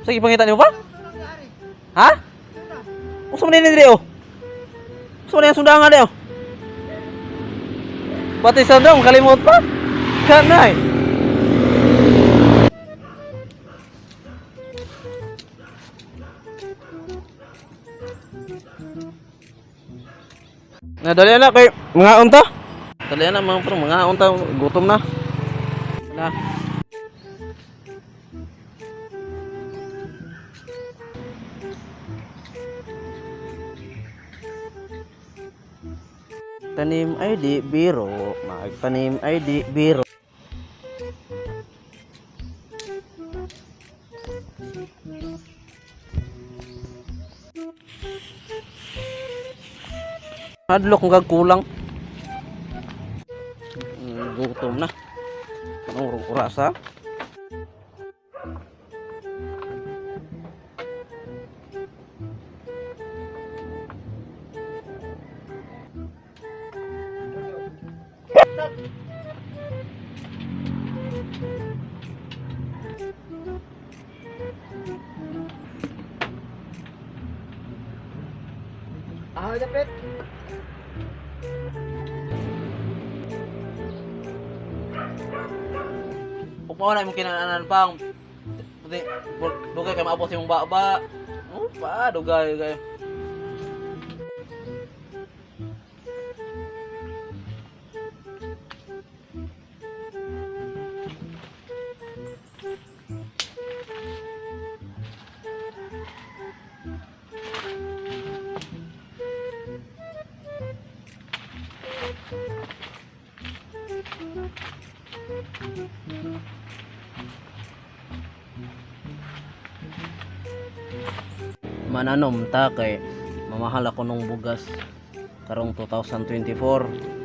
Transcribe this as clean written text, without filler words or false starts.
Sige, pangita niyo pa? Ha? Gusto mo din diri oh. Gusto mo din sundangan diri oh. Pati sundang kalimot pa? Kanay. Nah, dali na kay mga unta. Dali na mga unta gutom na. Na. Tanim ay di biro, magtanim ay di biro. Hadlok ng kulang. Gutom na. Anong rasa? Ah, dapat. Pagpawa na yung kinananan pang dugay kay maabot yung baba. Pa, dugay kay. Mananom ta kay mamahal ako nung bugas karong 2024.